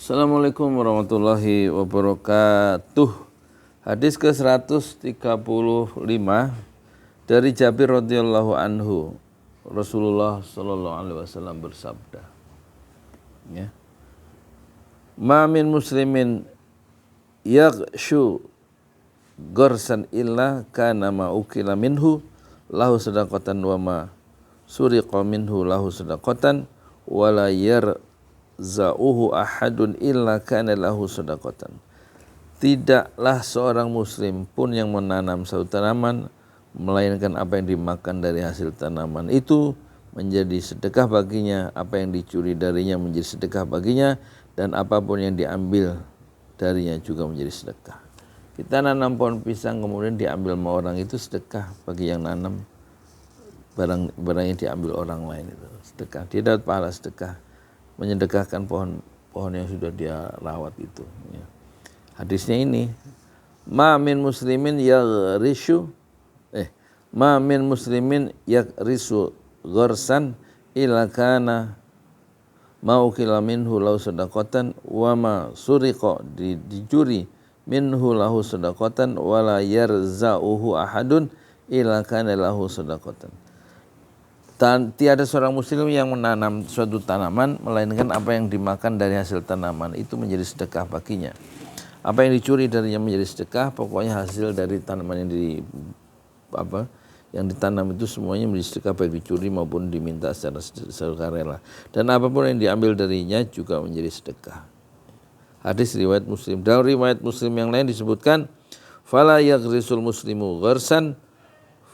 Assalamualaikum warahmatullahi wabarakatuh. Hadis ke-135 dari Jabir radhiyallahu anhu. Rasulullah sallallahu alaihi wasallam bersabda, ya. Ma min muslimin yaghshu gharsan illa kana ma ukila minhu lahu sadaqatan wa ma suriqa minhu lahu sadaqatan wa la yarza'uhu ahadun illa kana lahu sadaqatan. Tidaklah seorang muslim pun yang menanam satu tanaman melainkan apa yang dimakan dari hasil tanaman itu menjadi sedekah baginya, apa yang dicuri darinya menjadi sedekah baginya, dan apapun yang diambil darinya juga menjadi sedekah. Kita nanam pohon pisang kemudian diambil sama orang, itu sedekah bagi yang nanam. Barangnya diambil orang lain itu sedekah. Dia dapat pahala sedekah menyedekahkan pohon yang sudah dia rawat itu, ya. Hadisnya ini, ma min muslimin yaghrisu gharsan illa kana ma ukila minhu lahu sadaqatan wa ma suriqa dicuri minhu lahu sadaqatan wa la yarza'uhu ahadun illa kana lahu sadaqatan. Tiada seorang muslim yang menanam suatu tanaman melainkan apa yang dimakan dari hasil tanaman itu menjadi sedekah baginya. Apa yang dicuri darinya menjadi sedekah, pokoknya hasil dari tanaman yang ditanam itu semuanya menjadi sedekah, baik dicuri maupun diminta secara sukarela. Dan apapun yang diambil darinya juga menjadi sedekah. Hadis riwayat Muslim. Dalam riwayat Muslim yang lain disebutkan, fala yaghrisul muslimu gharsan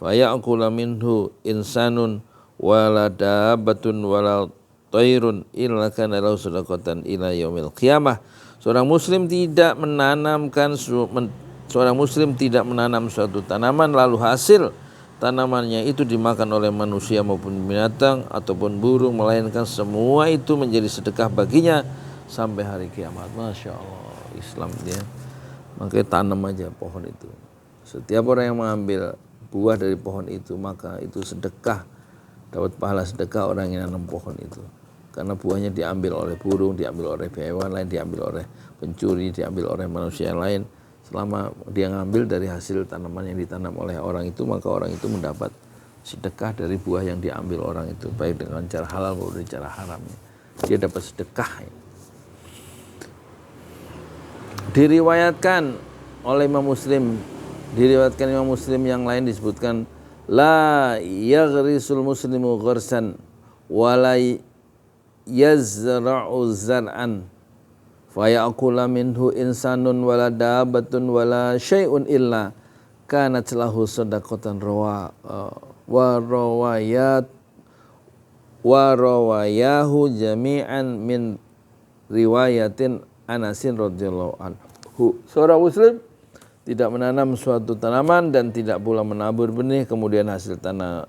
faya'kula minhu insanun wala dabbatun wala tairun illa kana lahu sadaqatan ila yaumil qiyamah. Seorang muslim tidak menanam suatu tanaman lalu hasil tanamannya itu dimakan oleh manusia maupun binatang ataupun burung, melainkan semua itu menjadi sedekah baginya sampai hari kiamat. Masya Allah, Islam dia. Makanya tanam aja pohon itu. Setiap orang yang mengambil buah dari pohon itu, maka itu sedekah, dapat pahala sedekah orang yang nanam pohon itu. Karena buahnya diambil oleh burung, diambil oleh hewan lain, diambil oleh pencuri, diambil oleh manusia yang lain. Selama dia ngambil dari hasil tanaman yang ditanam oleh orang itu, maka orang itu mendapat sedekah dari buah yang diambil orang itu, baik dengan cara halal maupun dengan cara haram. Dia dapat sedekah. Diriwayatkan Imam Muslim yang lain disebutkan, la yaghrisul muslimu gharsan wala yazra'u zar'an faya'kula minhu insanun wala dabbatun wala syai'un illa kanat lahu sadaqatan rawayahu jami'an min riwayatin Anasin radhiyallahu anhu. Seorang muslim tidak menanam suatu tanaman dan tidak pula menabur benih kemudian hasil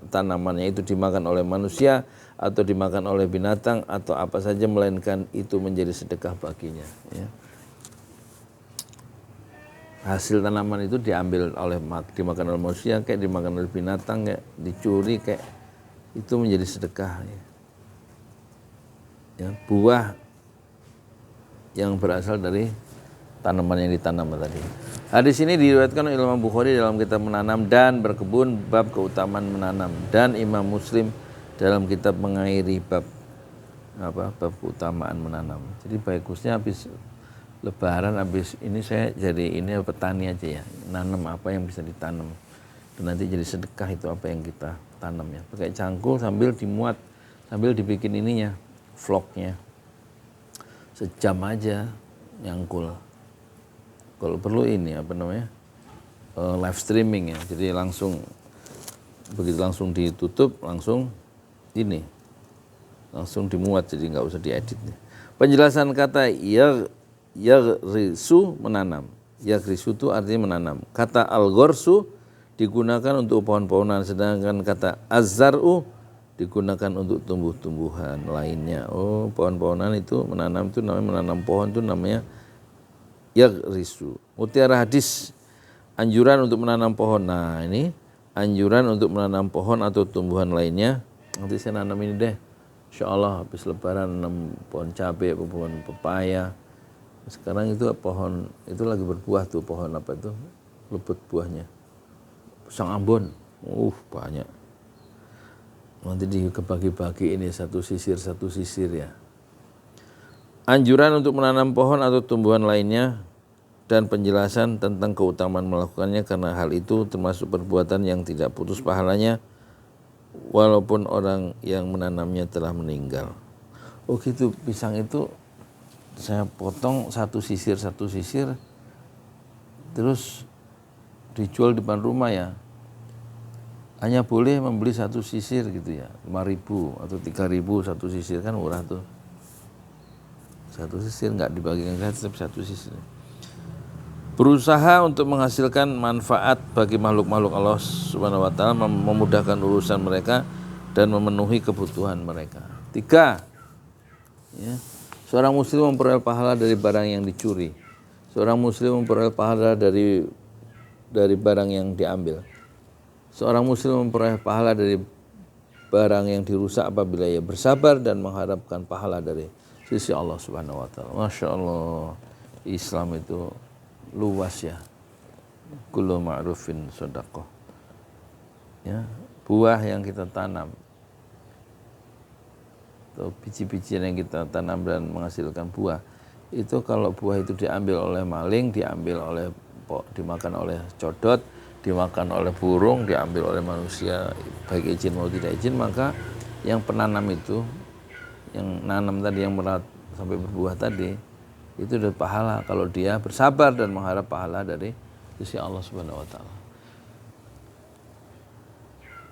tanamannya itu dimakan oleh manusia atau dimakan oleh binatang atau apa saja, melainkan itu menjadi sedekah baginya, ya. Hasil tanaman itu dimakan oleh manusia, kayak dimakan oleh binatang, kayak dicuri, kayak itu menjadi sedekah, ya. Ya, buah yang berasal dari tanaman yang ditanam tadi. Hadis ini diriwayatkan oleh Imam Bukhari dalam kitab menanam dan berkebun bab keutamaan menanam, dan Imam Muslim dalam kitab mengairi bab keutamaan menanam. Jadi bagusnya habis Lebaran, habis ini saya jadi petani aja, ya, nanam apa yang bisa ditanam dan nanti jadi sedekah itu apa yang kita tanam, ya. Pakai cangkul sambil dimuat, sambil dibikin vlognya. Sejam aja nyangkul. Kalau perlu live streaming, ya. Jadi begitu langsung ditutup, langsung dimuat, jadi nggak usah diedit. Penjelasan kata yaghrisu menanam. Yaghrisu itu artinya menanam. Kata al-ghorsu digunakan untuk pohon-pohonan, sedangkan kata az-zar'u digunakan untuk tumbuh-tumbuhan lainnya. Oh, pohon-pohonan itu menanam itu namanya menanam pohon itu namanya yaghrisu. Mutiara hadis anjuran untuk menanam pohon. Nah, ini anjuran untuk menanam pohon atau tumbuhan lainnya. Nanti saya nanam ini deh. Insyaallah habis Lebaran nanam pohon cabai, pohon pepaya, Sekarang itu pohon itu lagi berbuah tuh, pohon apa itu, luput buahnya, pisang Ambon, banyak. Nanti dibagi-bagi ini satu sisir ya. Anjuran untuk menanam pohon atau tumbuhan lainnya dan penjelasan tentang keutamaan melakukannya karena hal itu termasuk perbuatan yang tidak putus pahalanya walaupun orang yang menanamnya telah meninggal. Oh gitu, pisang itu saya potong satu sisir terus dijual di depan rumah ya. Hanya boleh membeli satu sisir gitu ya, 5.000 atau 3.000 satu sisir, kan murah tuh. Satu sisir nggak dibagikan gratis, tapi satu sisir. Berusaha untuk menghasilkan manfaat bagi makhluk-makhluk Allah Subhanahu wa taala, memudahkan urusan mereka dan memenuhi kebutuhan mereka. 3. Ya. Seorang muslim memperoleh pahala dari barang yang dicuri. Seorang muslim memperoleh pahala dari barang yang diambil. Seorang muslim memperoleh pahala dari barang yang dirusak apabila ia bersabar dan mengharapkan pahala dari sisi Allah Subhanahu wa taala. Masya Allah, Islam itu luas ya. Kullu ma'rufin shadaqah. Ya, buah yang kita tanam atau biji-bijian yang kita tanam dan menghasilkan buah, itu kalau buah itu diambil oleh maling, dimakan oleh codot, dimakan oleh burung, diambil oleh manusia, baik izin mau tidak izin, maka yang penanam itu, yang nanam tadi, yang merawat sampai berbuah tadi, itu udah pahala kalau dia bersabar dan mengharap pahala dari sisi Allah Subhanahu wa taala.